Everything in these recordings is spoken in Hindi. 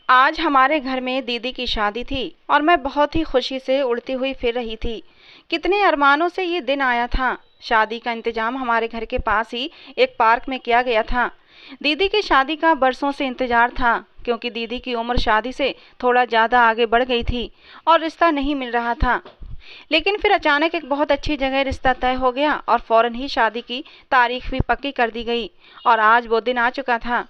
आज हमारे घर में दीदी की शादी थी और मैं बहुत ही खुशी से उड़ती हुई फिर रही थी। कितने अरमानों से ये दिन आया था। शादी का इंतजाम हमारे घर के पास ही एक पार्क में किया गया था। दीदी की शादी का बरसों से इंतजार था, क्योंकि दीदी की उम्र शादी से थोड़ा ज़्यादा आगे बढ़ गई थी और रिश्ता नहीं मिल रहा था। लेकिन फिर अचानक एक बहुत अच्छी जगह रिश्ता तय हो गया और फौरन ही शादी की तारीख भी पक्की कर दी गई। और आज वो दिन आ चुका था।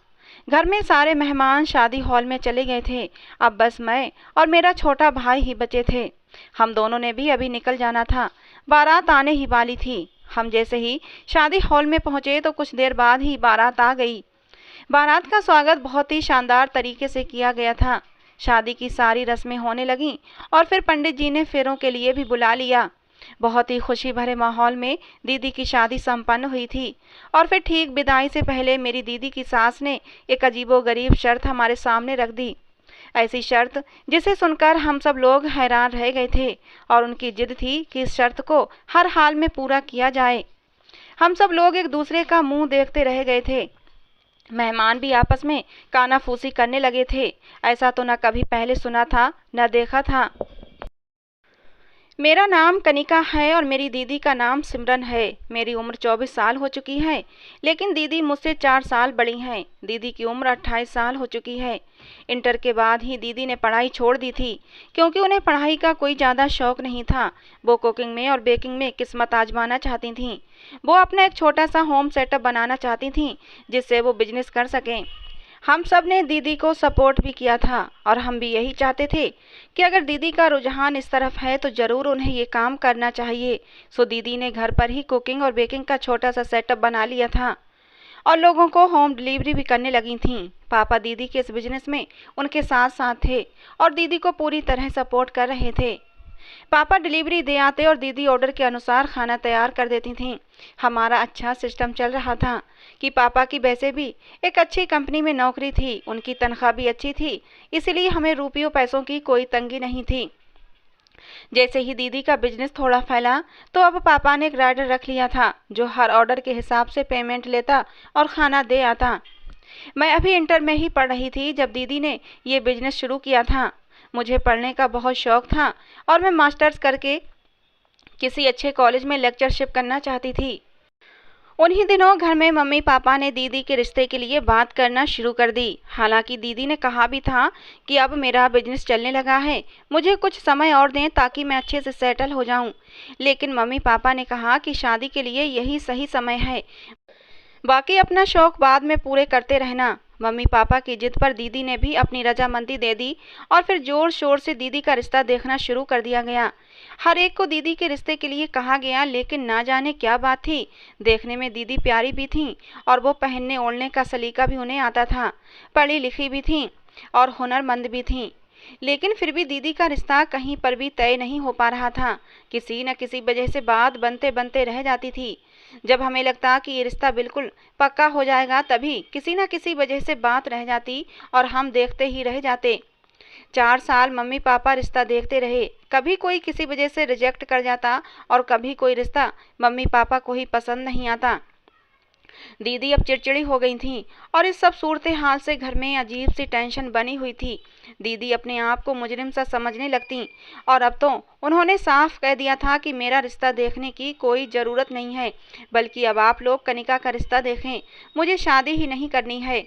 घर में सारे मेहमान शादी हॉल में चले गए थे। अब बस मैं और मेरा छोटा भाई ही बचे थे। हम दोनों ने भी अभी निकल जाना था। बारात आने ही वाली थी। हम जैसे ही शादी हॉल में पहुंचे तो कुछ देर बाद ही बारात आ गई। बारात का स्वागत बहुत ही शानदार तरीके से किया गया था। शादी की सारी रस्में होने लगीं और फिर पंडित जी ने फेरों के लिए भी बुला लिया। बहुत ही खुशी भरे माहौल में दीदी की शादी संपन्न हुई थी। और फिर ठीक विदाई से पहले मेरी दीदी की सास ने एक अजीबोगरीब शर्त हमारे सामने रख दी। ऐसी शर्त जिसे सुनकर हम सब लोग हैरान रह गए थे और उनकी जिद थी कि इस शर्त को हर हाल में पूरा किया जाए। हम सब लोग एक दूसरे का मुंह देखते रह गए थे। मेहमान भी आपस में कानाफूसी करने लगे थे। ऐसा तो न कभी पहले सुना था न देखा था। मेरा नाम कनिका है और मेरी दीदी का नाम सिमरन है। मेरी उम्र 24 साल हो चुकी है, लेकिन दीदी मुझसे 4 साल बड़ी हैं। दीदी की उम्र 28 साल हो चुकी है। इंटर के बाद ही दीदी ने पढ़ाई छोड़ दी थी, क्योंकि उन्हें पढ़ाई का कोई ज़्यादा शौक नहीं था। वो कुकिंग में और बेकिंग में किस्मत आजमाना चाहती थीं। वो अपना एक छोटा सा होम सेटअप बनाना चाहती थीं, जिससे वो बिजनेस कर सकें। हम सब ने दीदी को सपोर्ट भी किया था और हम भी यही चाहते थे कि अगर दीदी का रुझान इस तरफ है तो ज़रूर उन्हें ये काम करना चाहिए। सो दीदी ने घर पर ही कुकिंग और बेकिंग का छोटा सा सेटअप बना लिया था और लोगों को होम डिलीवरी भी करने लगी थीं। पापा दीदी के इस बिजनेस में उनके साथ साथ थे और दीदी को पूरी तरह सपोर्ट कर रहे थे। पापा डिलीवरी दे आते और दीदी ऑर्डर के अनुसार खाना तैयार कर देती थीं। हमारा अच्छा सिस्टम चल रहा था कि पापा की वैसे भी एक अच्छी कंपनी में नौकरी थी, उनकी तनख्वाह भी अच्छी थी, इसलिए हमें रुपयों पैसों की कोई तंगी नहीं थी। जैसे ही दीदी का बिजनेस थोड़ा फैला तो अब पापा ने एक राइडर रख लिया था, जो हर ऑर्डर के हिसाब से पेमेंट लेता और खाना दे आता। मैं अभी इंटर में ही पढ़ रही थी जब दीदी ने ये बिजनेस शुरू किया था। मुझे पढ़ने का बहुत शौक था और मैं मास्टर्स करके किसी अच्छे कॉलेज में लेक्चरशिप करना चाहती थी। उन्हीं दिनों घर में मम्मी पापा ने दीदी के रिश्ते के लिए बात करना शुरू कर दी। हालांकि दीदी ने कहा भी था कि अब मेरा बिजनेस चलने लगा है, मुझे कुछ समय और दें ताकि मैं अच्छे से सेटल हो जाऊं। लेकिन मम्मी पापा ने कहा कि शादी के लिए यही सही समय है, बाकी अपना शौक बाद में पूरे करते रहना। मम्मी पापा की जिद पर दीदी ने भी अपनी रजामंदी दे दी और फिर जोर शोर से दीदी का रिश्ता देखना शुरू कर दिया गया। हर एक को दीदी के रिश्ते के लिए कहा गया, लेकिन ना जाने क्या बात थी, देखने में दीदी प्यारी भी थीं और वो पहनने ओढ़ने का सलीका भी उन्हें आता था। पढ़ी लिखी भी थीं और हुनरमंद भी थीं। लेकिन फिर भी दीदी का रिश्ता कहीं पर भी तय नहीं हो पा रहा था। किसी न किसी वजह से बात बनते बनते रह जाती थी। जब हमें लगता कि ये रिश्ता बिल्कुल पक्का हो जाएगा, तभी किसी न किसी वजह से बात रह जाती और हम देखते ही रह जाते। 4 साल मम्मी पापा रिश्ता देखते रहे। कभी कोई किसी वजह से रिजेक्ट कर जाता और कभी कोई रिश्ता मम्मी पापा को ही पसंद नहीं आता। दीदी अब चिड़चिड़ी हो गई थीं और इस सब सूरत हाल से घर में अजीब सी टेंशन बनी हुई थी। दीदी अपने आप को मुजरिम सा समझने लगती और अब तो उन्होंने साफ कह दिया था कि मेरा रिश्ता देखने की कोई ज़रूरत नहीं है, बल्कि अब आप लोग कनिका का रिश्ता देखें, मुझे शादी ही नहीं करनी है।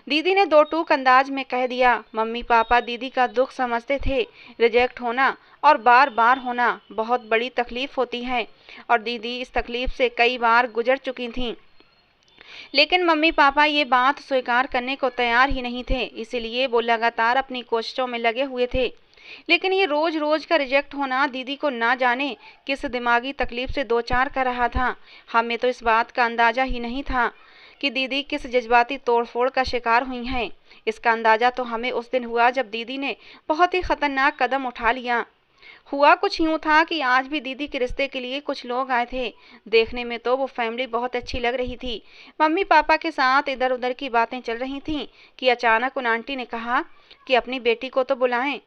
दीदी ने दो टूक अंदाज में कह दिया। मम्मी पापा दीदी का दुख समझते थे। रिजेक्ट होना और बार बार होना बहुत बड़ी तकलीफ होती है और दीदी इस तकलीफ से कई बार गुजर चुकी थीं। लेकिन मम्मी पापा ये बात स्वीकार करने को तैयार ही नहीं थे, इसीलिए वो लगातार अपनी कोशिशों में लगे हुए थे। लेकिन ये रोज रोज का रिजेक्ट होना दीदी को ना जाने किस दिमागी तकलीफ से दो चार कर रहा था। हमें तो इस बात का अंदाजा ही नहीं था कि दीदी किस जज्बाती तोड़फोड़ का शिकार हुई हैं। इसका अंदाजा तो हमें उस दिन हुआ जब दीदी ने बहुत ही खतरनाक कदम उठा लिया। हुआ कुछ यूँ था कि आज भी दीदी के रिश्ते के लिए कुछ लोग आए थे। देखने में तो वो फैमिली बहुत अच्छी लग रही थी। मम्मी पापा के साथ इधर उधर की बातें चल रही थीं कि अचानक उन आंटी ने कहा कि अपनी बेटी को तो बुलाएं।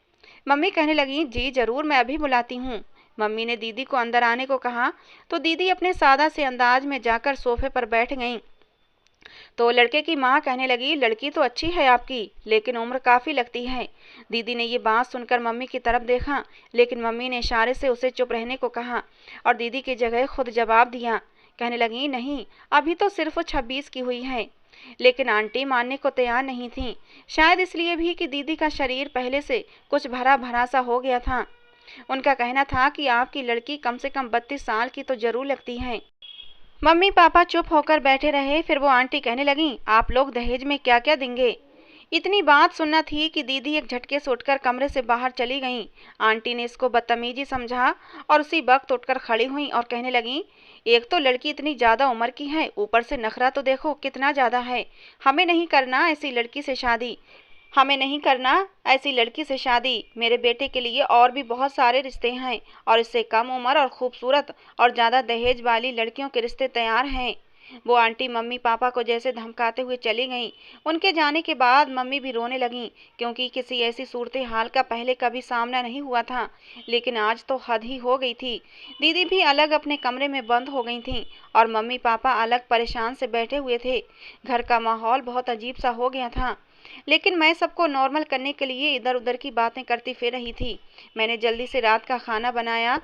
मम्मी कहने लगी, जी ज़रूर, मैं अभी बुलाती हूँ। मम्मी ने दीदी को अंदर आने को कहा तो दीदी अपने सादा से अंदाज में जाकर सोफे पर बैठ गईं। तो लड़के की माँ कहने लगी, लड़की तो अच्छी है आपकी, लेकिन उम्र काफ़ी लगती है। दीदी ने ये बात सुनकर मम्मी की तरफ देखा, लेकिन मम्मी ने इशारे से उसे चुप रहने को कहा और दीदी की जगह खुद जवाब दिया। कहने लगी, नहीं, अभी तो सिर्फ 26 की हुई है। लेकिन आंटी मानने को तैयार नहीं थी, शायद इसलिए भी कि दीदी का शरीर पहले से कुछ भरा भरा सा हो गया था। उनका कहना था कि आपकी लड़की कम से कम 32 साल की तो जरूर लगती है। मम्मी पापा चुप होकर बैठे रहे। फिर वो आंटी कहने लगी, आप लोग दहेज में क्या क्या देंगे? इतनी बात सुनना थी कि दीदी एक झटके से उठकर कमरे से बाहर चली गईं। आंटी ने इसको बदतमीजी समझा और उसी वक्त उठकर खड़ी हुई और कहने लगी, एक तो लड़की इतनी ज़्यादा उम्र की है, ऊपर से नखरा तो देखो कितना ज़्यादा है। हमें नहीं करना ऐसी लड़की से शादी, हमें नहीं करना ऐसी लड़की से शादी। मेरे बेटे के लिए और भी बहुत सारे रिश्ते हैं और इससे कम उम्र और खूबसूरत और ज़्यादा दहेज वाली लड़कियों के रिश्ते तैयार हैं। वो आंटी मम्मी पापा को जैसे धमकाते हुए चली गईं। उनके जाने के बाद मम्मी भी रोने लगीं, क्योंकि किसी ऐसी सूरत हाल का पहले कभी सामना नहीं हुआ था। लेकिन आज तो हद ही हो गई थी। दीदी भी अलग अपने कमरे में बंद हो गई थीं और मम्मी पापा अलग परेशान से बैठे हुए थे। घर का माहौल बहुत अजीब सा हो गया था। लेकिन मैं सबको नॉर्मल करने के लिए इधर उधर की बातें करती फिर रही थी। मैंने जल्दी से रात का खाना बनाया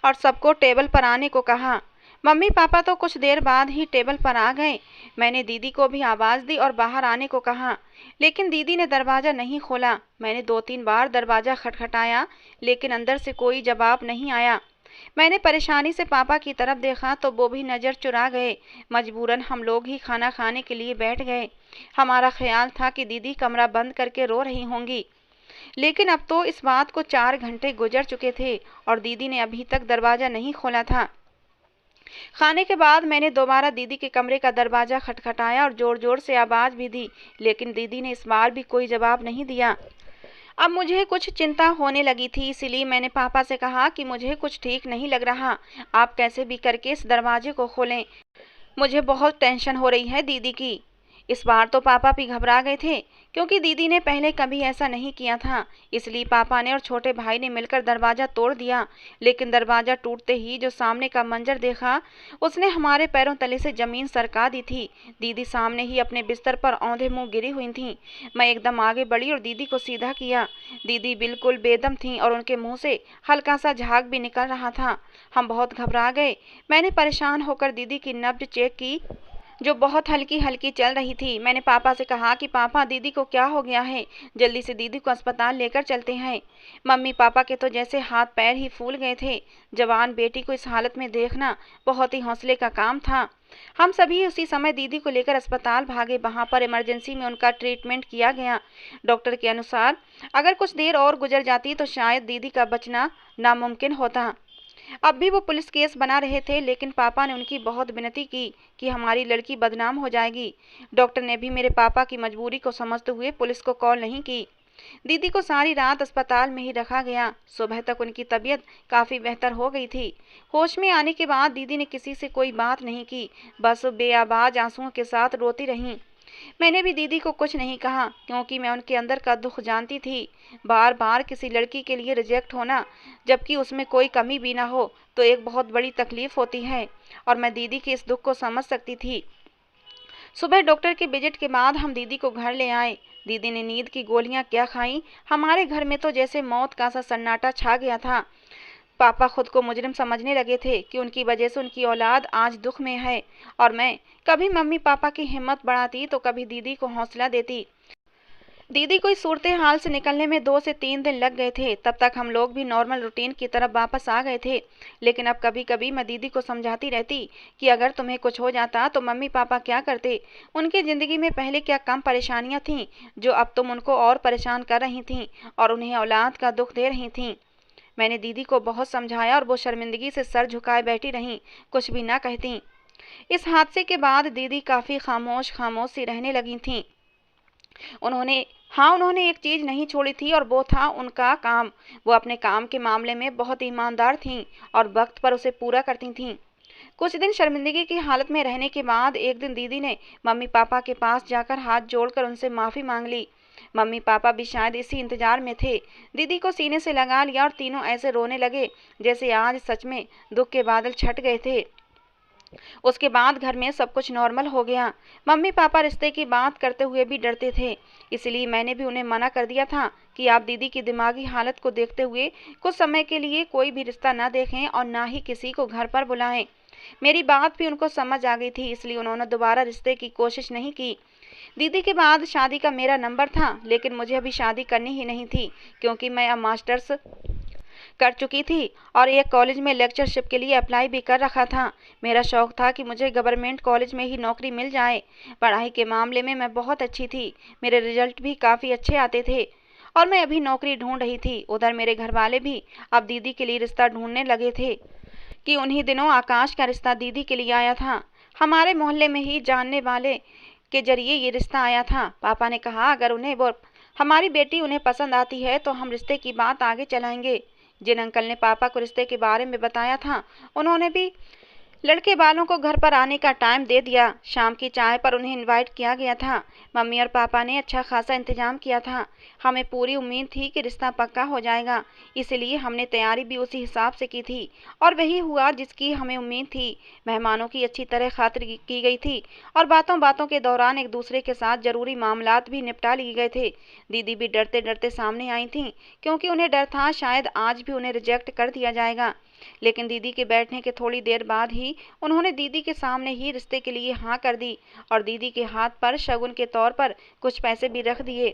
और सबको टेबल पर आने को कहा। मम्मी पापा तो कुछ देर बाद ही टेबल पर आ गए। मैंने दीदी को भी आवाज़ दी और बाहर आने को कहा, लेकिन दीदी ने दरवाज़ा नहीं खोला। मैंने 2-3 बार दरवाज़ा खटखटाया, लेकिन अंदर से कोई जवाब नहीं आया। मैंने परेशानी से पापा की तरफ देखा तो वो भी नज़र चुरा गए। मजबूरन हम लोग ही खाना खाने के लिए बैठ गए। हमारा ख्याल था कि दीदी कमरा बंद करके रो रही होंगी, लेकिन अब तो इस बात को 4 घंटे गुजर चुके थे और दीदी ने अभी तक दरवाज़ा नहीं खोला था। खाने के बाद मैंने दोबारा दीदी के कमरे का दरवाज़ा खटखटाया और ज़ोर ज़ोर से आवाज़ भी दी, लेकिन दीदी ने इस बार भी कोई जवाब नहीं दिया। अब मुझे कुछ चिंता होने लगी थी, इसीलिए मैंने पापा से कहा कि मुझे कुछ ठीक नहीं लग रहा, आप कैसे भी करके इस दरवाजे को खोलें। मुझे बहुत टेंशन हो रही है दीदी की। इस बार तो पापा भी घबरा गए थे, क्योंकि दीदी ने पहले कभी ऐसा नहीं किया था। इसलिए पापा ने और छोटे भाई ने मिलकर दरवाज़ा तोड़ दिया। लेकिन दरवाज़ा टूटते ही जो सामने का मंजर देखा, उसने हमारे पैरों तले से ज़मीन सरका दी थी। दीदी सामने ही अपने बिस्तर पर औंधे मुँह गिरी हुई थीं। मैं एकदम आगे बढ़ी और दीदी को सीधा किया। दीदी बिल्कुल बेदम थीं और उनके मुँह से हल्का सा झाग भी निकल रहा था। हम बहुत घबरा गए। मैंने परेशान होकर दीदी की नब्ज चेक की, जो बहुत हल्की हल्की चल रही थी। मैंने पापा से कहा कि पापा, दीदी को क्या हो गया है, जल्दी से दीदी को अस्पताल लेकर चलते हैं। मम्मी पापा के तो जैसे हाथ पैर ही फूल गए थे। जवान बेटी को इस हालत में देखना बहुत ही हौसले का काम था। हम सभी उसी समय दीदी को लेकर अस्पताल भागे। वहाँ पर इमरजेंसी में उनका ट्रीटमेंट किया गया। डॉक्टर के अनुसार अगर कुछ देर और गुजर जाती तो शायद दीदी का बचना नामुमकिन होता। अब भी वो पुलिस केस बना रहे थे, लेकिन पापा ने उनकी बहुत विनती की कि हमारी लड़की बदनाम हो जाएगी। डॉक्टर ने भी मेरे पापा की मजबूरी को समझते हुए पुलिस को कॉल नहीं की। दीदी को सारी रात अस्पताल में ही रखा गया। सुबह तक उनकी तबीयत काफ़ी बेहतर हो गई थी। होश में आने के बाद दीदी ने किसी से कोई बात नहीं की, बस बेआवाज़ आंसुओं के साथ रोती रहीं। मैंने भी दीदी को कुछ नहीं कहा, क्योंकि मैं उनके अंदर का दुख जानती थी। बार बार किसी लड़की के लिए रिजेक्ट होना, जबकि उसमें कोई कमी भी ना हो, तो एक बहुत बड़ी तकलीफ होती है और मैं दीदी के इस दुख को समझ सकती थी। सुबह डॉक्टर के विजिट के बाद हम दीदी को घर ले आए। दीदी ने नींद की गोलियां क्या खाई। हमारे घर में तो जैसे मौत का सा सन्नाटा छा गया था। पापा खुद को मुजरिम समझने लगे थे कि उनकी वजह से उनकी औलाद आज दुख में है, और मैं कभी मम्मी पापा की हिम्मत बढ़ाती तो कभी दीदी को हौसला देती। दीदी को इस सूरत हाल से निकलने में 2 से 3 दिन लग गए थे। तब तक हम लोग भी नॉर्मल रूटीन की तरफ वापस आ गए थे। लेकिन अब कभी कभी मैं दीदी को समझाती रहती कि अगर तुम्हें कुछ हो जाता तो मम्मी पापा क्या करते। उनकी ज़िंदगी में पहले क्या कम परेशानियां थीं जो अब तुम उनको और परेशान कर रही थीं और उन्हें औलाद का दुख दे रही थीं। मैंने दीदी को बहुत समझाया और वो शर्मिंदगी से सर झुकाए बैठी रहीं, कुछ भी ना कहती। इस हादसे के बाद दीदी काफ़ी खामोश खामोश सी रहने लगी थीं। उन्होंने एक चीज़ नहीं छोड़ी थी और वो था उनका काम। वो अपने काम के मामले में बहुत ईमानदार थीं और वक्त पर उसे पूरा करती थीं। कुछ दिन शर्मिंदगी की हालत में रहने के बाद एक दिन दीदी ने मम्मी पापा के पास जाकर हाथ जोड़कर उनसे माफ़ी मांग ली। मम्मी पापा भी शायद इसी इंतजार में थे। दीदी को सीने से लगा लिया और तीनों ऐसे रोने लगे जैसे आज सच में दुख के बादल छट गए थे। उसके बाद घर में सब कुछ नॉर्मल हो गया। मम्मी पापा रिश्ते की बात करते हुए भी डरते थे, इसलिए मैंने भी उन्हें मना कर दिया था कि आप दीदी की दिमागी हालत को देखते हुए कुछ समय के लिए कोई भी रिश्ता न देखें और ना ही किसी को घर पर बुलाएं। मेरी बात भी उनको समझ आ गई थी, इसलिए उन्होंने दोबारा रिश्ते की कोशिश नहीं की। दीदी के बाद शादी का मेरा नंबर था, लेकिन मुझे अभी शादी करनी ही नहीं थी, क्योंकि मैं अब मास्टर्स कर चुकी थी और एक कॉलेज में लेक्चरशिप के लिए अप्लाई भी कर रखा था। मेरा शौक था कि मुझे गवर्नमेंट कॉलेज में ही नौकरी मिल जाए। पढ़ाई के मामले में मैं बहुत अच्छी थी, मेरे रिजल्ट भी काफ़ी अच्छे आते थे और मैं अभी नौकरी ढूंढ रही थी। उधर मेरे घर वाले भी अब दीदी के लिए रिश्ता ढूंढने लगे थे कि उन्हीं दिनों आकाश का रिश्ता दीदी के लिए आया था। हमारे मोहल्ले में ही जानने वाले के जरिए ये रिश्ता आया था। पापा ने कहा अगर उन्हें वो हमारी बेटी उन्हें पसंद आती है तो हम रिश्ते की बात आगे चलाएंगे। जिन अंकल ने पापा को रिश्ते के बारे में बताया था, उन्होंने भी लड़के वालों को घर पर आने का टाइम दे दिया। शाम की चाय पर उन्हें इनवाइट किया गया था। मम्मी और पापा ने अच्छा खासा इंतजाम किया था। हमें पूरी उम्मीद थी कि रिश्ता पक्का हो जाएगा, इसलिए हमने तैयारी भी उसी हिसाब से की थी और वही हुआ जिसकी हमें उम्मीद थी। मेहमानों की अच्छी तरह खातिर की गई थी और बातों बातों के दौरान एक दूसरे के साथ जरूरी मामलात भी निपटा लिए गए थे। दीदी भी डरते डरते सामने आई थी, क्योंकि उन्हें डर था शायद आज भी उन्हें रिजेक्ट कर दिया जाएगा। लेकिन दीदी के बैठने के थोड़ी देर बाद ही उन्होंने दीदी के सामने ही रिश्ते के लिए हाँ कर दी और दीदी के हाथ पर शगुन के तौर पर कुछ पैसे भी रख दिए।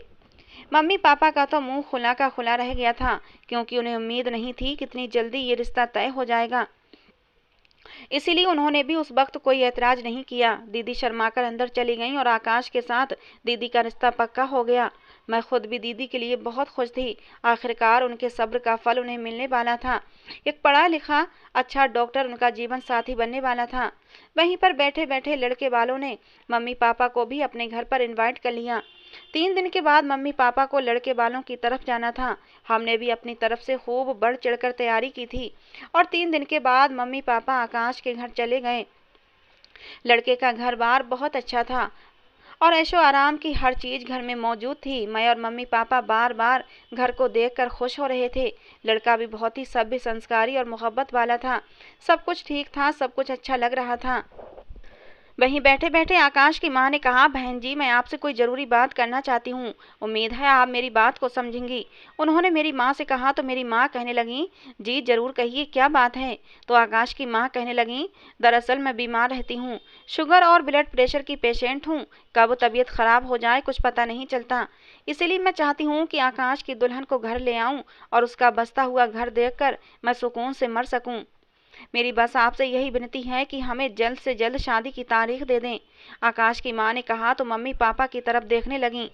मम्मी पापा का तो मुंह खुला का खुला रह गया था, क्योंकि उन्हें उम्मीद नहीं थी कितनी जल्दी ये रिश्ता तय हो जाएगा। इसीलिए उन्होंने भी उस वक्त कोई ऐतराज नहीं किया। दीदी शर्माकर अंदर चली गईं और आकाश के साथ दीदी का रिश्ता पक्का हो गया। मैं खुद भी दीदी के लिए बहुत खुश थी। आखिरकार उनके सब्र का फल उन्हें मिलने वाला था। एक पढ़ा लिखा अच्छा डॉक्टर उनका जीवन साथी बनने वाला था। वहीं पर बैठे बैठे लड़के वालों ने मम्मी पापा को भी अपने घर पर इनवाइट कर लिया। 3 दिन के बाद मम्मी पापा को लड़के वालों की तरफ जाना था। हमने भी अपनी तरफ से खूब बढ़ चढ़कर तैयारी की थी और 3 दिन के बाद मम्मी पापा आकाश के घर चले गए। लड़के का घर बार बहुत अच्छा था और ऐशो आराम की हर चीज घर में मौजूद थी। मैं और मम्मी पापा बार बार घर को देखकर खुश हो रहे थे। लड़का भी बहुत ही सभ्य, संस्कारी और मोहब्बत वाला था। सब कुछ ठीक था, सब कुछ अच्छा लग रहा था। वहीं बैठे बैठे आकाश की मां ने कहा, बहन जी मैं आपसे कोई ज़रूरी बात करना चाहती हूँ, उम्मीद है आप मेरी बात को समझेंगी। उन्होंने मेरी माँ से कहा तो मेरी माँ कहने लगी, जी ज़रूर कहिए क्या बात है। तो आकाश की माँ कहने लगी, दरअसल मैं बीमार रहती हूँ, शुगर और ब्लड प्रेशर की पेशेंट हूँ। कब तबीयत ख़राब हो जाए कुछ पता नहीं चलता। इसीलिए मैं चाहती हूँ कि आकाश की दुल्हन को घर ले आऊँ और उसका बसता हुआ घर देखकर मैं सुकून से मर सकूँ। मेरी बस आपसे यही विनती है कि हमें जल्द से जल्द शादी की तारीख दे दें। आकाश की मां ने कहा तो मम्मी पापा की तरफ देखने लगीं,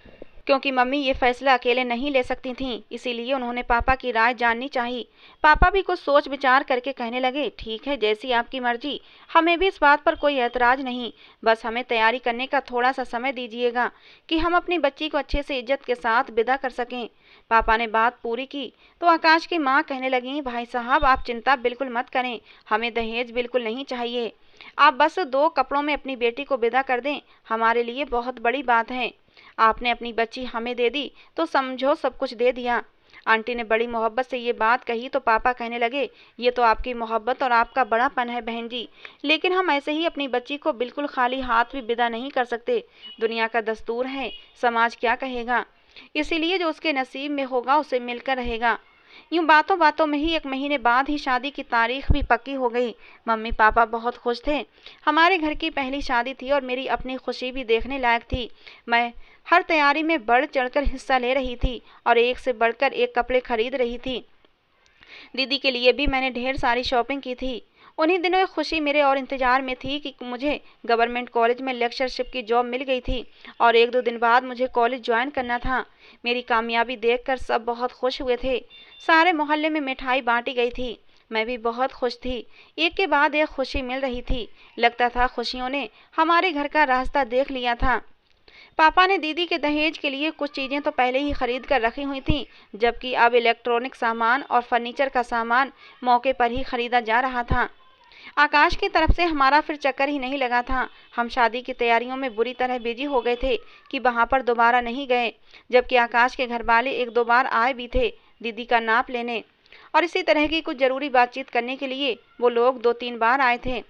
क्योंकि मम्मी ये फैसला अकेले नहीं ले सकती थीं, इसीलिए उन्होंने पापा की राय जाननी चाहिए। पापा भी कुछ सोच विचार करके कहने लगे, ठीक है जैसी आपकी मर्जी, हमें भी इस बात पर कोई ऐतराज नहीं, बस हमें तैयारी करने का थोड़ा सा समय दीजिएगा कि हम अपनी बच्ची को अच्छे से इज्जत के साथ विदा कर सकें। पापा ने बात पूरी की तो आकाश की माँ कहने लगी, भाई साहब आप चिंता बिल्कुल मत करें, हमें दहेज बिल्कुल नहीं चाहिए। आप बस 2 कपड़ों में अपनी बेटी को विदा कर दें, हमारे लिए बहुत बड़ी बात है। आपने अपनी बच्ची हमें दे दी तो समझो सब कुछ दे दिया। आंटी ने बड़ी मोहब्बत से ये बात कही तो पापा कहने लगे, ये तो आपकी मोहब्बत और आपका बड़ापन है बहन जी, लेकिन हम ऐसे ही अपनी बच्ची को बिल्कुल खाली हाथ भी विदा नहीं कर सकते। दुनिया का दस्तूर है, समाज क्या कहेगा, इसीलिए जो उसके नसीब में होगा उसे मिलकर रहेगा। यूं बातों बातों में ही 1 महीने बाद ही शादी की तारीख भी पक्की हो गई। मम्मी पापा बहुत खुश थे। हमारे घर की पहली शादी थी और मेरी अपनी खुशी भी देखने लायक थी। मैं हर तैयारी में बढ़ चढ़कर हिस्सा ले रही थी और एक से बढ़कर एक कपड़े खरीद रही थी। दीदी के लिए भी मैंने ढेर सारी शॉपिंग की थी। उन्हीं दिनों एक खुशी मेरे और इंतजार में थी कि मुझे गवर्नमेंट कॉलेज में लेक्चरशिप की जॉब मिल गई थी और 1-2 दिन बाद मुझे कॉलेज ज्वाइन करना था। मेरी कामयाबी देखकर सब बहुत खुश हुए थे। सारे मोहल्ले में मिठाई बांटी गई थी। मैं भी बहुत खुश थी। एक के बाद एक खुशी मिल रही थी। लगता था खुशियों ने हमारे घर का रास्ता देख लिया था। पापा ने दीदी के दहेज के लिए कुछ चीज़ें तो पहले ही खरीद कर रखी हुई थीं, जबकि अब इलेक्ट्रॉनिक सामान और फर्नीचर का सामान मौके पर ही खरीदा जा रहा था। आकाश की तरफ से हमारा फिर चक्कर ही नहीं लगा था। हम शादी की तैयारियों में बुरी तरह बिजी हो गए थे कि वहाँ पर दोबारा नहीं गए, जबकि आकाश के घर वाले 1-2 बार आए भी थे दीदी का नाप लेने और इसी तरह की कुछ ज़रूरी बातचीत करने के लिए वो लोग 2-3 बार आए थे।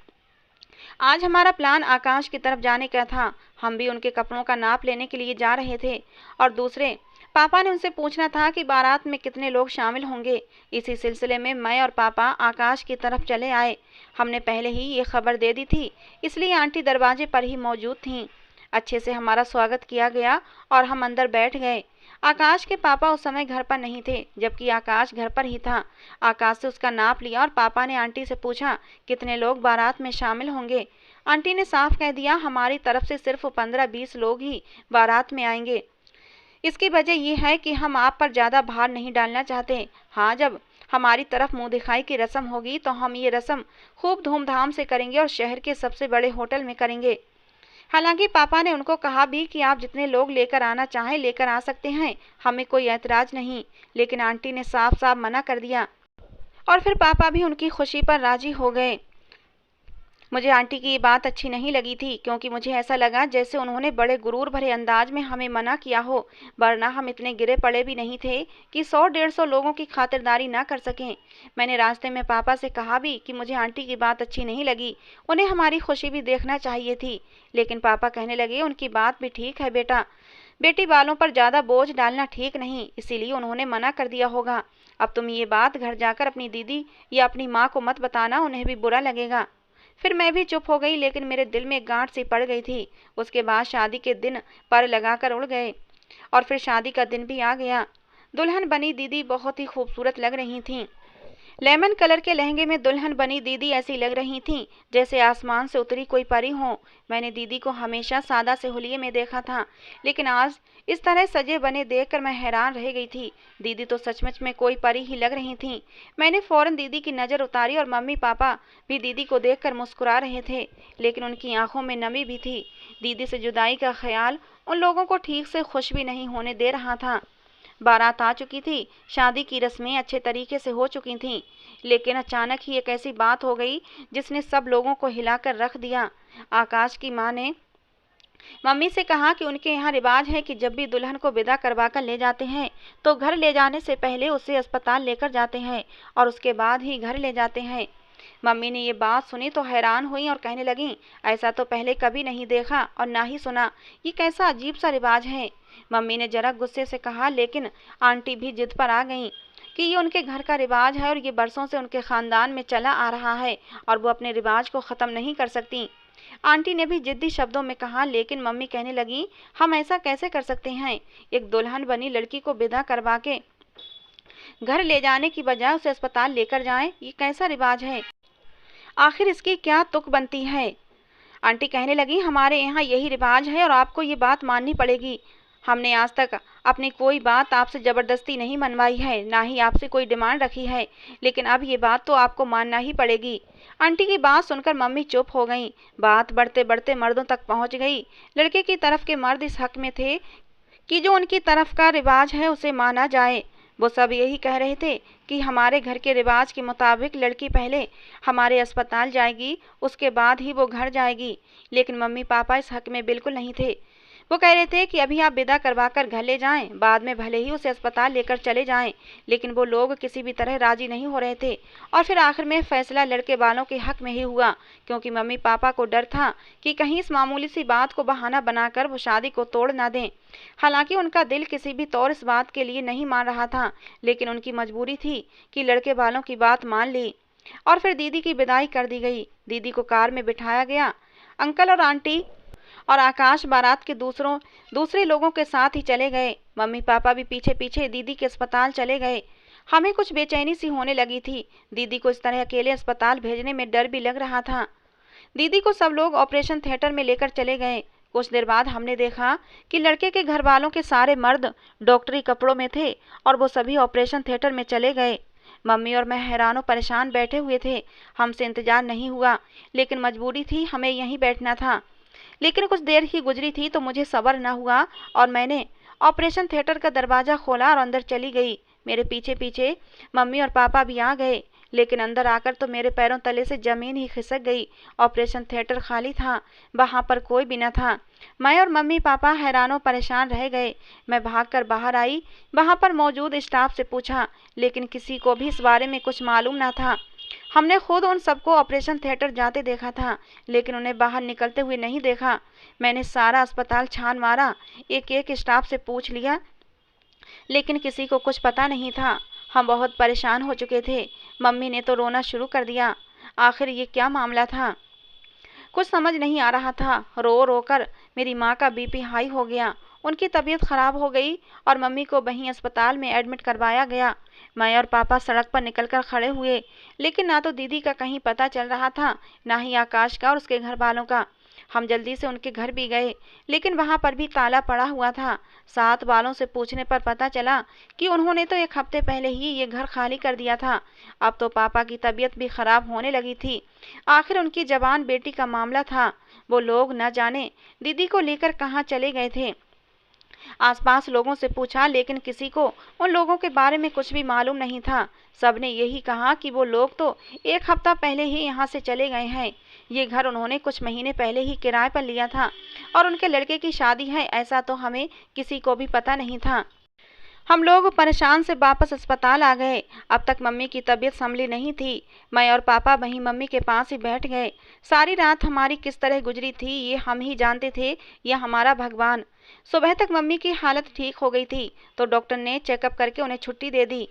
आज हमारा प्लान आकाश की तरफ जाने का था। हम भी उनके कपड़ों का नाप लेने के लिए जा रहे थे। और दूसरे, पापा ने उनसे पूछना था कि बारात में कितने लोग शामिल होंगे। इसी सिलसिले में मैं और पापा आकाश की तरफ चले आए। हमने पहले ही ये खबर दे दी थी, इसलिए आंटी दरवाजे पर ही मौजूद थीं। अच्छे से हमारा स्वागत किया गया और हम अंदर बैठ गए। आकाश के पापा उस समय घर पर नहीं थे, जबकि आकाश घर पर ही था। आकाश से उसका नाप लिया और पापा ने आंटी से पूछा कितने लोग बारात में शामिल होंगे। आंटी ने साफ कह दिया, हमारी तरफ से सिर्फ 15-20 लोग ही बारात में आएंगे। इसकी वजह यह है कि हम आप पर ज़्यादा भार नहीं डालना चाहते। हाँ, जब हमारी तरफ मुंह दिखाई की रस्म होगी तो हम ये रस्म खूब धूमधाम से करेंगे और शहर के सबसे बड़े होटल में करेंगे। हालांकि पापा ने उनको कहा भी कि आप जितने लोग लेकर आना चाहें लेकर आ सकते हैं, हमें कोई ऐतराज़ नहीं। लेकिन आंटी ने साफ साफ मना कर दिया और फिर पापा भी उनकी खुशी पर राजी हो गए। मुझे आंटी की ये बात अच्छी नहीं लगी थी, क्योंकि मुझे ऐसा लगा जैसे उन्होंने बड़े गुरूर भरे अंदाज में हमें मना किया हो, वरना हम इतने गिरे पड़े भी नहीं थे कि 100-150 लोगों की खातिरदारी ना कर सकें। मैंने रास्ते में पापा से कहा भी कि मुझे आंटी की बात अच्छी नहीं लगी, उन्हें हमारी खुशी भी देखना चाहिए थी। लेकिन पापा कहने लगे, उनकी बात भी ठीक है बेटा, बेटी वालों पर ज़्यादा बोझ डालना ठीक नहीं, इसीलिए उन्होंने मना कर दिया होगा। अब तुम ये बात घर जाकर अपनी दीदी या अपनी माँ को मत बताना, उन्हें भी बुरा लगेगा। फिर मैं भी चुप हो गई, लेकिन मेरे दिल में गांठ सी पड़ गई थी। उसके बाद शादी के दिन पर लगाकर उड़ गए और फिर शादी का दिन भी आ गया। दुल्हन बनी दीदी बहुत ही खूबसूरत लग रही थीं। लेमन कलर के लहंगे में दुल्हन बनी दीदी ऐसी लग रही थीं जैसे आसमान से उतरी कोई परी हो। मैंने दीदी को हमेशा सादा से हुलिये में देखा था, लेकिन आज इस तरह सजे बने देखकर मैं हैरान रह गई थी। दीदी तो सचमुच में कोई परी ही लग रही थीं। मैंने फौरन दीदी की नज़र उतारी और मम्मी पापा भी दीदी को देखकर मुस्कुरा रहे थे, लेकिन उनकी आंखों में नमी भी थी। दीदी से जुदाई का ख्याल उन लोगों को ठीक से खुश भी नहीं होने दे रहा था। बारात आ चुकी थी, शादी की रस्में अच्छे तरीके से हो चुकी थीं, लेकिन अचानक ही एक ऐसी बात हो गई जिसने सब लोगों को हिलाकर रख दिया। आकाश की माँ ने मम्मी से कहा कि उनके यहाँ रिवाज है कि जब भी दुल्हन को विदा करवा कर ले जाते हैं तो घर ले जाने से पहले उसे अस्पताल लेकर जाते हैं और उसके बाद ही घर ले जाते हैं। मम्मी ने ये बात सुनी तो हैरान हुई और कहने लगी, ऐसा तो पहले कभी नहीं देखा और ना ही सुना, ये कैसा अजीब सा रिवाज है। मम्मी ने जरा गुस्से से कहा, लेकिन आंटी भी जिद पर आ गईं कि ये उनके घर का रिवाज है और ये बरसों से उनके ख़ानदान में चला आ रहा है और वो अपने रिवाज को ख़त्म नहीं कर सकती। आंटी ने भी जिद्दी शब्दों में कहा, लेकिन मम्मी कहने लगी, हम ऐसा कैसे कर सकते हैं? एक दुल्हन बनी लड़की को विदा करवा के घर ले जाने की बजाय उसे अस्पताल लेकर जाएं, ये कैसा रिवाज है? आखिर इसकी क्या तुक बनती है? आंटी कहने लगी, हमारे यहाँ यही रिवाज है और आपको ये बात माननी पड़ेगी। हमने आज तक अपनी कोई बात आपसे ज़बरदस्ती नहीं मनवाई है, ना ही आपसे कोई डिमांड रखी है, लेकिन अब ये बात तो आपको मानना ही पड़ेगी। आंटी की बात सुनकर मम्मी चुप हो गईं। बात बढ़ते बढ़ते मर्दों तक पहुंच गई। लड़के की तरफ के मर्द इस हक में थे कि जो उनकी तरफ का रिवाज है उसे माना जाए। वो सब यही कह रहे थे कि हमारे घर के रिवाज के मुताबिक लड़की पहले हमारे अस्पताल जाएगी, उसके बाद ही वो घर जाएगी। लेकिन मम्मी पापा इस हक में बिल्कुल नहीं थे। वो कह रहे थे कि अभी आप विदा करवा कर घर ले जाएं, बाद में भले ही उसे अस्पताल लेकर चले जाएं। लेकिन वो लोग किसी भी तरह राजी नहीं हो रहे थे और फिर आखिर में फैसला लड़के वालों के हक में ही हुआ, क्योंकि मम्मी पापा को डर था कि कहीं इस मामूली सी बात को बहाना बनाकर वो शादी को तोड़ ना दें। हालांकि उनका दिल किसी भी तौर इस बात के लिए नहीं मान रहा था, लेकिन उनकी मजबूरी थी कि लड़के वालों की बात मान ली। और फिर दीदी की विदाई कर दी गई। दीदी को कार में बिठाया गया। अंकल और आंटी और आकाश बारात के दूसरे लोगों के साथ ही चले गए। मम्मी पापा भी पीछे पीछे दीदी के अस्पताल चले गए। हमें कुछ बेचैनी सी होने लगी थी। दीदी को इस तरह अकेले अस्पताल भेजने में डर भी लग रहा था। दीदी को सब लोग ऑपरेशन थिएटर में लेकर चले गए। कुछ देर बाद हमने देखा कि लड़के के घर वालों के सारे मर्द डॉक्टरी कपड़ों में थे और वो सभी ऑपरेशन थिएटर में चले गए। मम्मी और मैं हैरान परेशान बैठे हुए थे। हमसे इंतजार नहीं हुआ, लेकिन मजबूरी थी, हमें यहीं बैठना था। लेकिन कुछ देर ही गुजरी थी तो मुझे सब्र न हुआ और मैंने ऑपरेशन थिएटर का दरवाज़ा खोला और अंदर चली गई। मेरे पीछे पीछे मम्मी और पापा भी आ गए, लेकिन अंदर आकर तो मेरे पैरों तले से ज़मीन ही खिसक गई। ऑपरेशन थिएटर खाली था, वहाँ पर कोई भी न था। मैं और मम्मी पापा हैरानों परेशान रह गए। मैं भागकर बाहर आई, वहाँ पर मौजूद स्टाफ से पूछा, लेकिन किसी को भी इस बारे में कुछ मालूम न था। हमने खुद उन सबको ऑपरेशन थिएटर जाते देखा था, लेकिन उन्हें बाहर निकलते हुए नहीं देखा। मैंने सारा अस्पताल छान मारा, एक एक स्टाफ से पूछ लिया, लेकिन किसी को कुछ पता नहीं था। हम बहुत परेशान हो चुके थे। मम्मी ने तो रोना शुरू कर दिया। आखिर ये क्या मामला था, कुछ समझ नहीं आ रहा था। रो रो कर मेरी माँ का बीपी हाई हो गया, उनकी तबीयत खराब हो गई और मम्मी को वहीं अस्पताल में एडमिट करवाया गया। मैं और पापा सड़क पर निकलकर खड़े हुए, लेकिन ना तो दीदी का कहीं पता चल रहा था, ना ही आकाश का और उसके घर वालों का। हम जल्दी से उनके घर भी गए, लेकिन वहाँ पर भी ताला पड़ा हुआ था। साथ वालों से पूछने पर पता चला कि उन्होंने तो 1 हफ्ते पहले ही ये घर खाली कर दिया था। अब तो पापा की तबीयत भी खराब होने लगी थी। आखिर उनकी जवान बेटी का मामला था। वो लोग न जाने दीदी को लेकर कहाँ चले गए थे। आसपास लोगों से पूछा, लेकिन किसी को उन लोगों के बारे में कुछ भी मालूम नहीं था। सबने यही कहा कि वो लोग तो 1 हफ्ता पहले ही यहाँ से चले गए हैं। ये घर उन्होंने कुछ महीने पहले ही किराए पर लिया था और उनके लड़के की शादी है, ऐसा तो हमें किसी को भी पता नहीं था। हम लोग परेशान से वापस अस्पताल आ गए। अब तक मम्मी की तबीयत संभली नहीं थी। मैं और पापा वहीं मम्मी के पास ही बैठ गए। सारी रात हमारी किस तरह गुजरी थी ये हम ही जानते थे, या हमारा भगवान। सुबह तक मम्मी की हालत ठीक हो गई थी, तो डॉक्टर ने चेकअप करके उन्हें छुट्टी दे दी।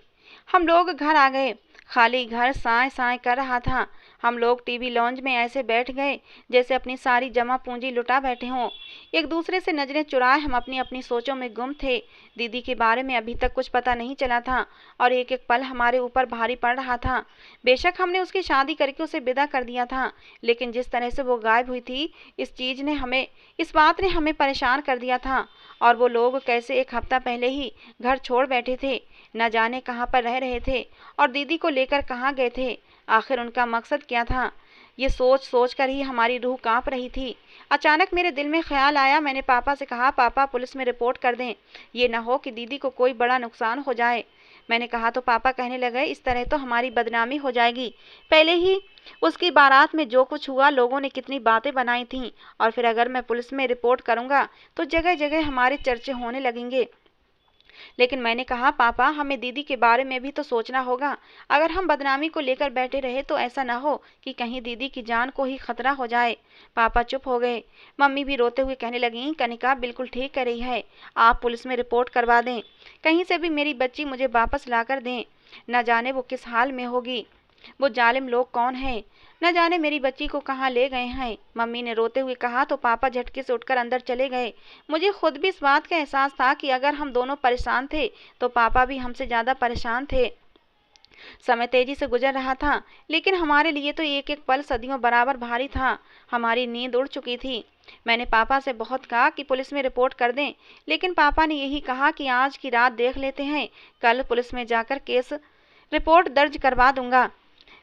हम लोग घर आ गए। खाली घर साए साए कर रहा था। हम लोग टीवी लॉन्ज में ऐसे बैठ गए जैसे अपनी सारी जमा पूंजी लुटा बैठे हों। एक दूसरे से नजरें चुराए हम अपनी अपनी सोचों में गुम थे। दीदी के बारे में अभी तक कुछ पता नहीं चला था और एक एक पल हमारे ऊपर भारी पड़ रहा था। बेशक हमने उसकी शादी करके उसे विदा कर दिया था, लेकिन जिस तरह से वो गायब हुई थी, इस बात ने हमें परेशान कर दिया था। और वो लोग कैसे 1 हफ्ता पहले ही घर छोड़ बैठे थे, न जाने कहाँ पर रह रहे थे और दीदी को लेकर कहाँ गए थे। आखिर उनका मकसद क्या था, ये सोच सोच कर ही हमारी रूह कांप रही थी। अचानक मेरे दिल में ख्याल आया। मैंने पापा से कहा, पापा पुलिस में रिपोर्ट कर दें, ये न हो कि दीदी को कोई बड़ा नुकसान हो जाए। मैंने कहा तो पापा कहने लगे, इस तरह तो हमारी बदनामी हो जाएगी। पहले ही उसकी बारात में जो कुछ हुआ, लोगों ने कितनी बातें बनाई थीं, और फिर अगर मैं पुलिस में रिपोर्ट करूंगा तो जगह जगह हमारे चर्चे होने लगेंगे। लेकिन मैंने कहा, पापा हमें दीदी के बारे में भी तो सोचना होगा। अगर हम बदनामी को लेकर बैठे रहे तो ऐसा ना हो कि कहीं दीदी की जान को ही खतरा हो जाए। पापा चुप हो गए। मम्मी भी रोते हुए कहने लगी, कनिका बिल्कुल ठीक कह रही है, आप पुलिस में रिपोर्ट करवा दें। कहीं से भी मेरी बच्ची मुझे वापस ला कर दें। न जाने वो किस हाल में होगी, वो जालिम लोग कौन हैं, न जाने मेरी बच्ची को कहाँ ले गए हैं। मम्मी ने रोते हुए कहा तो पापा झटके से उठकर अंदर चले गए। मुझे खुद भी इस बात का एहसास था कि अगर हम दोनों परेशान थे तो पापा भी हमसे ज़्यादा परेशान थे। समय तेजी से गुजर रहा था, लेकिन हमारे लिए तो एक एक पल सदियों बराबर भारी था। हमारी नींद उड़ चुकी थी। मैंने पापा से बहुत कहा कि पुलिस में रिपोर्ट कर दें, लेकिन पापा ने यही कहा कि आज की रात देख लेते हैं, कल पुलिस में जाकर केस रिपोर्ट दर्ज करवा दूंगा।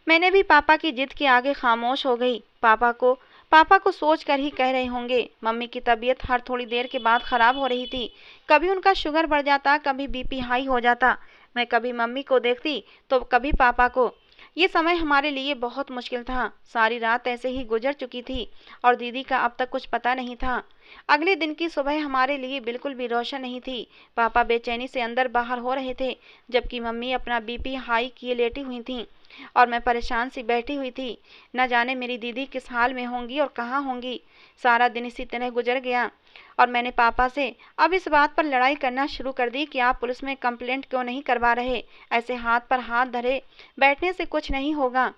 मैंने भी पापा की जिद के आगे खामोश हो गई। पापा को सोच कर ही कह रहे होंगे। मम्मी की तबीयत हर थोड़ी देर के बाद खराब हो रही थी। कभी उनका शुगर बढ़ जाता, कभी बीपी हाई हो जाता। मैं कभी मम्मी को देखती तो कभी पापा को। ये समय हमारे लिए बहुत मुश्किल था। सारी रात ऐसे ही गुजर चुकी थी और दीदी का अब तक कुछ पता नहीं था। अगले दिन की सुबह हमारे लिए बिल्कुल भी रोशन नहीं थी। पापा बेचैनी से अंदर बाहर हो रहे थे, जबकि मम्मी अपना बीपी हाई किए लेटी हुई थीं और मैं परेशान सी बैठी हुई थी। न जाने मेरी दीदी किस हाल में होंगी और कहाँ होंगी। सारा दिन इसी तरह गुजर गया और मैंने पापा से अब इस बात पर लड़ाई करना शुरू कर दी कि आप पुलिस में कंप्लेंट क्यों नहीं करवा रहे। ऐसे हाथ पर हाथ धरे बैठने से कुछ नहीं होगा।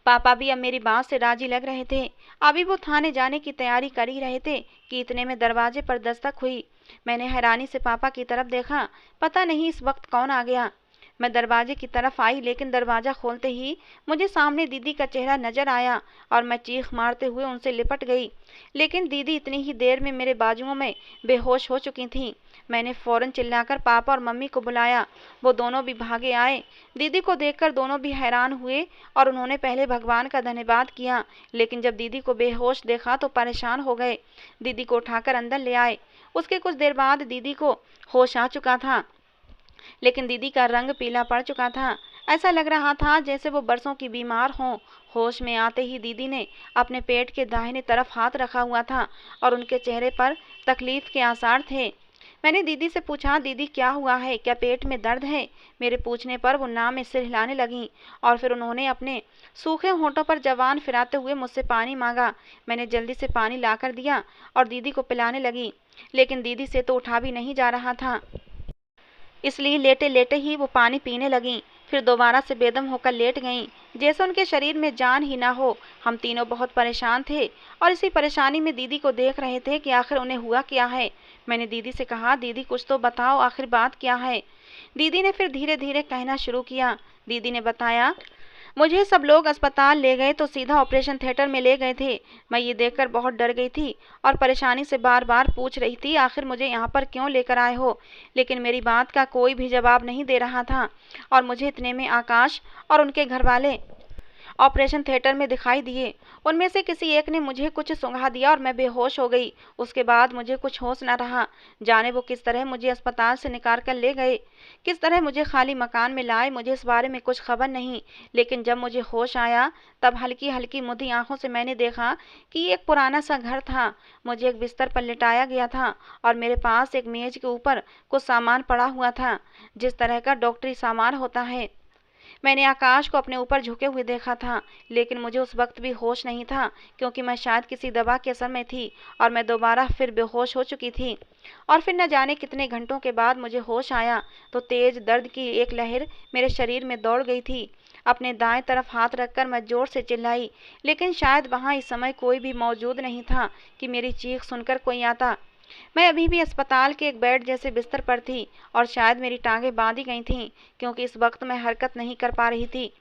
पापा भी अब मेरी बात से राजी लग रहे थे। अभी वो थाने जाने की तैयारी कर ही रहे थे कि इतने में दरवाजे पर दस्तक हुई। मैंने हैरानी से पापा की तरफ देखा। पता नहीं इस वक्त कौन आ गया। मैं दरवाजे की तरफ आई, लेकिन दरवाज़ा खोलते ही मुझे सामने दीदी का चेहरा नजर आया और मैं चीख मारते हुए उनसे लिपट गई। लेकिन दीदी इतनी ही देर में मेरे बाजुओं में बेहोश हो चुकी थीं। मैंने फौरन चिल्लाकर पापा और मम्मी को बुलाया। वो दोनों भी भागे आए। दीदी को देखकर दोनों भी हैरान हुए और उन्होंने पहले भगवान का धन्यवाद किया, लेकिन जब दीदी को बेहोश देखा तो परेशान हो गए। दीदी को उठाकर अंदर ले आए। उसके कुछ देर बाद दीदी को होश आ चुका था, लेकिन दीदी का रंग पीला पड़ चुका था। ऐसा लग रहा था जैसे वो बरसों की बीमार हों। होश में आते ही दीदी ने अपने पेट के दाहिने तरफ हाथ रखा हुआ था और उनके चेहरे पर तकलीफ के आसार थे। मैंने दीदी से पूछा, दीदी क्या हुआ है, क्या पेट में दर्द है? मेरे पूछने पर वो ना में सिर हिलाने लगीं और फिर उन्होंने अपने सूखे होंठों पर जबान फिराते हुए मुझसे पानी मांगा। मैंने जल्दी से पानी लाकर दिया और दीदी को पिलाने लगी, लेकिन दीदी से तो उठा भी नहीं जा रहा था, इसलिए लेटे लेटे ही वो पानी पीने लगीं। फिर दोबारा से बेदम होकर लेट गईं, जैसे उनके शरीर में जान ही ना हो। हम तीनों बहुत परेशान थे और इसी परेशानी में दीदी को देख रहे थे कि आखिर उन्हें हुआ क्या है। मैंने दीदी से कहा, दीदी कुछ तो बताओ, आखिर बात क्या है? दीदी ने फिर धीरे धीरे कहना शुरू किया। दीदी ने बताया, मुझे सब लोग अस्पताल ले गए तो सीधा ऑपरेशन थिएटर में ले गए थे। मैं ये देखकर बहुत डर गई थी और परेशानी से बार बार पूछ रही थी, आखिर मुझे यहाँ पर क्यों लेकर आए हो? लेकिन मेरी बात का कोई भी जवाब नहीं दे रहा था और मुझे इतने में आकाश और उनके घर वाले ऑपरेशन थिएटर में दिखाई दिए। उनमें से किसी एक ने मुझे कुछ सुंघा दिया और मैं बेहोश हो गई। उसके बाद मुझे कुछ होश न रहा। जाने वो किस तरह मुझे अस्पताल से निकाल कर ले गए, किस तरह मुझे खाली मकान में लाए, मुझे इस बारे में कुछ खबर नहीं। लेकिन जब मुझे होश आया तब हल्की हल्की मुदी आंखों से मैंने देखा कि एक पुराना सा घर था। मुझे एक बिस्तर पर लिटाया गया था और मेरे पास एक मेज के ऊपर कुछ सामान पड़ा हुआ था, जिस तरह का डॉक्टरी सामान होता है। मैंने आकाश को अपने ऊपर झुके हुए देखा था, लेकिन मुझे उस वक्त भी होश नहीं था, क्योंकि मैं शायद किसी दवा के असर में थी और मैं दोबारा फिर बेहोश हो चुकी थी। और फिर न जाने कितने घंटों के बाद मुझे होश आया तो तेज दर्द की एक लहर मेरे शरीर में दौड़ गई थी। अपने दाएं तरफ हाथ रखकर मैं जोर से चिल्लाई, लेकिन शायद वहां इस समय कोई भी मौजूद नहीं था कि मेरी चीख सुनकर कोई आता। मैं अभी भी अस्पताल के एक बेड जैसे बिस्तर पर थी और शायद मेरी टांगें बांधी गई थीं, क्योंकि इस वक्त मैं हरकत नहीं कर पा रही थी।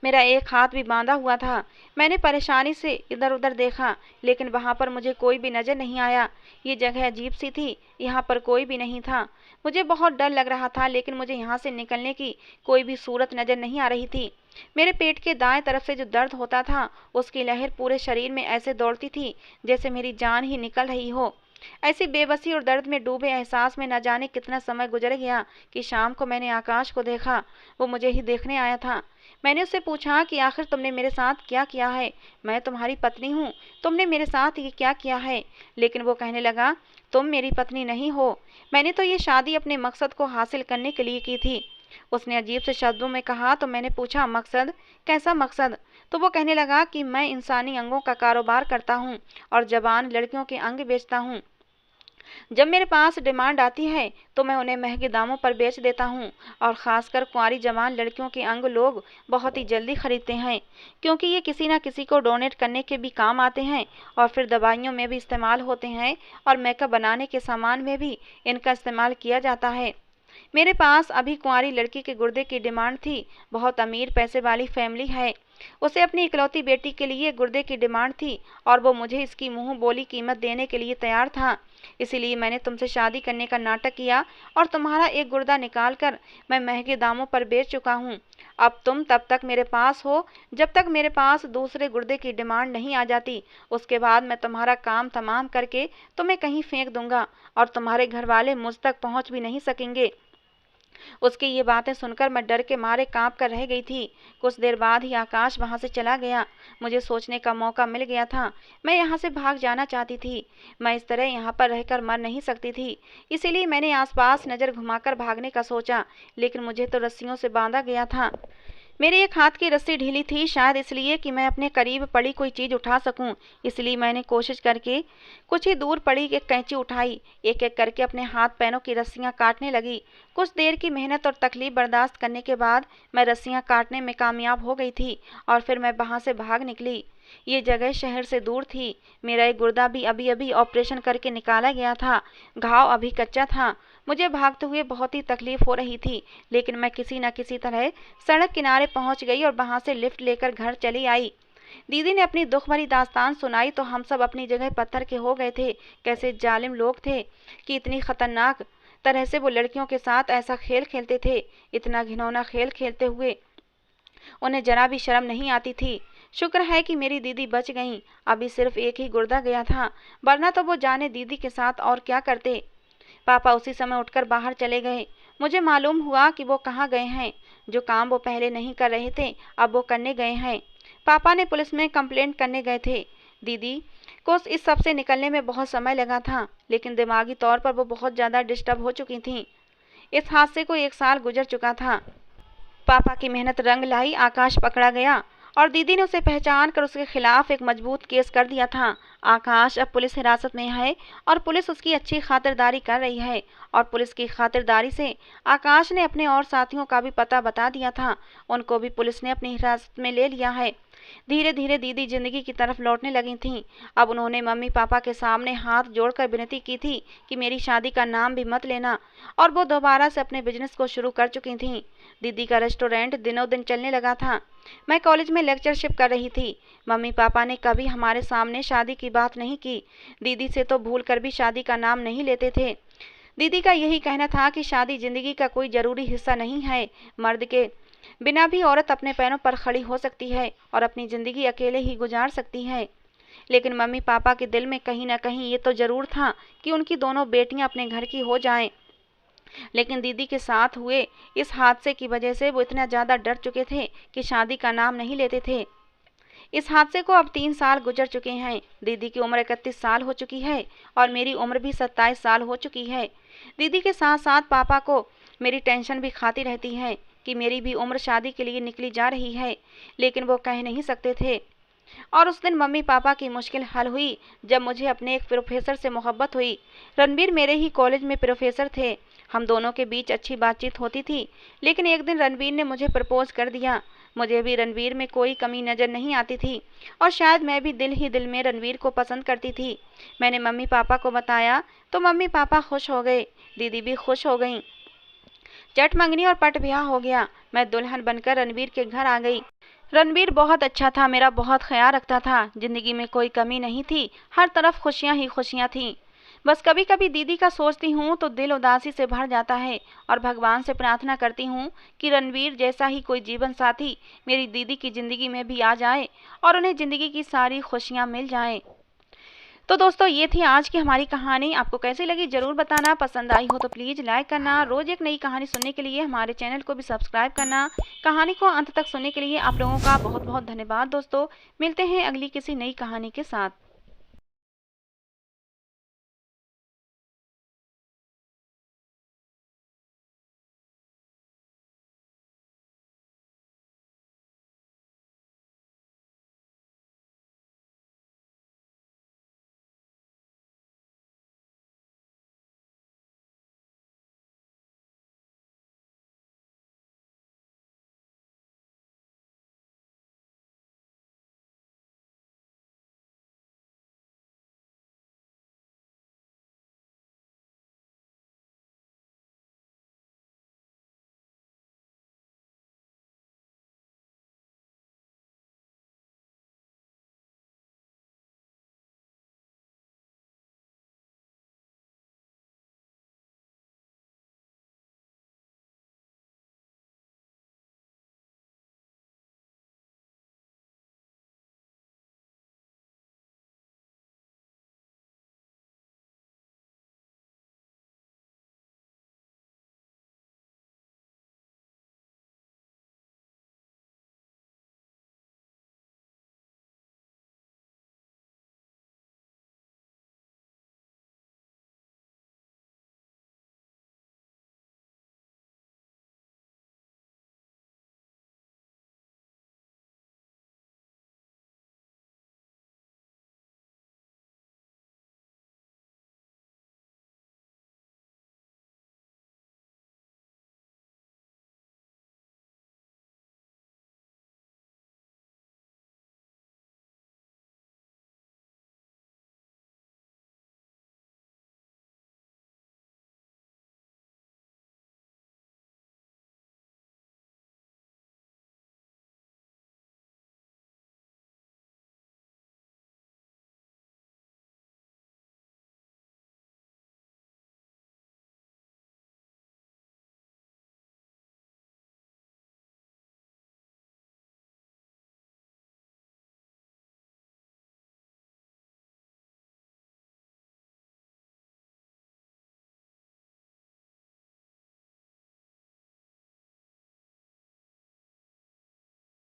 मेरा एक हाथ भी बांधा हुआ था। मैंने परेशानी से इधर उधर देखा, लेकिन वहां पर मुझे कोई भी नजर नहीं आया। ये जगह अजीब सी थी, यहाँ पर कोई भी नहीं था। मुझे बहुत डर लग रहा था, लेकिन मुझे यहाँ से निकलने की कोई भी सूरत नजर नहीं आ रही थी। मेरे पेट के दाएं तरफ से जो दर्द होता था, उसकी लहर पूरे शरीर में ऐसे दौड़ती थी जैसे मेरी जान ही निकल रही हो। ऐसी बेबसी और दर्द में डूबे एहसास में न जाने कितना समय गुजर गया कि शाम को मैंने आकाश को देखा। वो मुझे ही देखने आया था। मैंने उससे पूछा कि आखिर तुमने मेरे साथ क्या किया है? मैं तुम्हारी पत्नी हूँ, तुमने मेरे साथ ये क्या किया है? लेकिन वो कहने लगा, तुम मेरी पत्नी नहीं हो, मैंने तो ये शादी अपने मकसद को हासिल करने के लिए की थी। उसने अजीब से शब्दों में कहा तो मैंने पूछा, मकसद? कैसा मकसद? तो वो कहने लगा कि मैं इंसानी अंगों का कारोबार करता हूँ और जवान लड़कियों के अंग बेचता हूँ। जब मेरे पास डिमांड आती है तो मैं उन्हें महंगे दामों पर बेच देता हूँ और ख़ासकर कुंवारी जवान लड़कियों के अंग लोग बहुत ही जल्दी खरीदते हैं, क्योंकि ये किसी न किसी को डोनेट करने के भी काम आते हैं और फिर दवाइयों में भी इस्तेमाल होते हैं और मेकअप बनाने के सामान में भी इनका इस्तेमाल किया जाता है। मेरे पास अभी कुंवारी लड़की के गुर्दे की डिमांड थी। बहुत अमीर पैसे वाली फैमिली है, उसे अपनी इकलौती बेटी के लिए गुर्दे की डिमांड थी और वो मुझे इसकी मुंह बोली कीमत देने के लिए तैयार था। इसीलिए मैंने तुमसे शादी करने का नाटक किया और तुम्हारा एक गुर्दा निकाल कर मैं महंगे दामों पर बेच चुका हूँ। अब तुम तब तक मेरे पास हो जब तक मेरे पास दूसरे गुर्दे की डिमांड नहीं आ जाती। उसके बाद मैं तुम्हारा काम तमाम करके तुम्हें कहीं फेंक दूंगा और तुम्हारे घर वाले मुझ तक पहुँच भी नहीं सकेंगे। उसकी ये बातें सुनकर मैं डर के मारे कांप कर रह गई थी। कुछ देर बाद ही आकाश वहां से चला गया। मुझे सोचने का मौका मिल गया था। मैं यहाँ से भाग जाना चाहती थी। मैं इस तरह यहाँ पर रहकर मर नहीं सकती थी, इसीलिए मैंने आसपास नज़र घुमाकर भागने का सोचा, लेकिन मुझे तो रस्सियों से बांधा गया था। मेरे एक हाथ की रस्सी ढीली थी, शायद इसलिए कि मैं अपने करीब पड़ी कोई चीज़ उठा सकूं। इसलिए मैंने कोशिश करके कुछ ही दूर पड़ी एक कैंची उठाई। एक एक करके अपने हाथ पैरों की रस्सियां काटने लगी। कुछ देर की मेहनत और तकलीफ बर्दाश्त करने के बाद मैं रस्सियां काटने में कामयाब हो गई थी और फिर मैं वहां से भाग निकली। ये जगह शहर से दूर थी। मेरा एक गुर्दा भी अभी अभी ऑपरेशन करके निकाला गया था। घाव अभी कच्चा था। मुझे भागते हुए बहुत ही तकलीफ हो रही थी, लेकिन मैं किसी न किसी तरह सड़क किनारे पहुंच गई और वहां से लिफ्ट लेकर घर चली आई। दीदी ने अपनी दुख भरी दास्तान सुनाई तो हम सब अपनी जगह पत्थर के हो गए थे। कैसे जालिम लोग थे कि इतनी खतरनाक तरह से वो लड़कियों के साथ ऐसा खेल खेलते थे। इतना घिनौना खेल खेलते हुए उन्हें जरा भी शर्म नहीं आती थी। शुक्र है कि मेरी दीदी बच गईं। अभी सिर्फ एक ही गुर्दा गया था, वरना तो वो जाने दीदी के साथ और क्या करते। पापा उसी समय उठकर बाहर चले गए। मुझे मालूम हुआ कि वो कहाँ गए हैं। जो काम वो पहले नहीं कर रहे थे अब वो करने गए हैं। पापा ने पुलिस में कंप्लेंट करने गए थे। दीदी को इस सब से निकलने में बहुत समय लगा था, लेकिन दिमागी तौर पर वो बहुत ज़्यादा डिस्टर्ब हो चुकी थीं। इस हादसे को 1 साल गुजर चुका था। पापा की मेहनत रंग लाई, आकाश पकड़ा गया और दीदी ने उसे पहचान कर उसके खिलाफ एक मजबूत केस कर दिया था। आकाश अब पुलिस हिरासत में है और पुलिस उसकी अच्छी खातिरदारी कर रही है और पुलिस की खातिरदारी से आकाश ने अपने और साथियों का भी पता बता दिया था। उनको भी पुलिस ने अपनी हिरासत में ले लिया है। धीरे धीरे दीदी जिंदगी की तरफ लौटने लगी थीं। अब उन्होंने मम्मी पापा के सामने हाथ जोड़कर विनती की थी कि मेरी शादी का नाम भी मत लेना, और वो दोबारा से अपने बिजनेस को शुरू कर चुकी थीं। दीदी का रेस्टोरेंट दिनों दिन चलने लगा था। मैं कॉलेज में लेक्चरशिप कर रही थी। मम्मी पापा ने कभी हमारे सामने शादी की बात नहीं की। दीदी से तो भूल कर भी शादी का नाम नहीं लेते थे। दीदी का यही कहना था कि शादी जिंदगी का कोई जरूरी हिस्सा नहीं है। मर्द के बिना भी औरत अपने पैरों पर खड़ी हो सकती है और अपनी जिंदगी अकेले ही गुजार सकती है। लेकिन मम्मी पापा के दिल में कहीं ना कहीं ये तो जरूर था कि उनकी दोनों बेटियां अपने घर की हो जाएं। लेकिन दीदी के साथ हुए इस हादसे की वजह से वो इतना ज़्यादा डर चुके थे कि शादी का नाम नहीं लेते थे। इस हादसे को अब 3 साल गुजर चुके हैं। दीदी की उम्र 31 साल हो चुकी है और मेरी उम्र भी 27 साल हो चुकी है। दीदी के साथ साथ पापा को मेरी टेंशन भी खाती रहती है कि मेरी भी उम्र शादी के लिए निकली जा रही है, लेकिन वो कह नहीं सकते थे। और उस दिन मम्मी पापा की मुश्किल हल हुई जब मुझे अपने एक प्रोफेसर से मोहब्बत हुई। रणबीर मेरे ही कॉलेज में प्रोफेसर थे। हम दोनों के बीच अच्छी बातचीत होती थी, लेकिन एक दिन रणबीर ने मुझे प्रपोज कर दिया। मुझे भी रणबीर में कोई कमी नज़र नहीं आती थी और शायद मैं भी दिल ही दिल में रणबीर को पसंद करती थी। मैंने मम्मी पापा को बताया तो मम्मी पापा खुश हो गए, दीदी भी खुश हो गई। चट मंगनी और पट ब्याह हो गया। मैं दुल्हन बनकर रणबीर के घर आ गई। रणबीर बहुत अच्छा था, मेरा बहुत ख्याल रखता था। जिंदगी में कोई कमी नहीं थी, हर तरफ खुशियां ही खुशियां थीं। बस कभी कभी दीदी का सोचती हूँ तो दिल उदासी से भर जाता है और भगवान से प्रार्थना करती हूँ कि रणबीर जैसा ही कोई जीवन साथी मेरी दीदी की ज़िंदगी में भी आ जाए और उन्हें ज़िंदगी की सारी खुशियाँ मिल जाएं। तो दोस्तों, ये थी आज की हमारी कहानी। आपको कैसी लगी ज़रूर बताना। पसंद आई हो तो प्लीज़ लाइक करना। रोज़ एक नई कहानी सुनने के लिए हमारे चैनल को भी सब्सक्राइब करना। कहानी को अंत तक सुनने के लिए आप लोगों का बहुत बहुत धन्यवाद दोस्तों। मिलते हैं अगली किसी नई कहानी के साथ।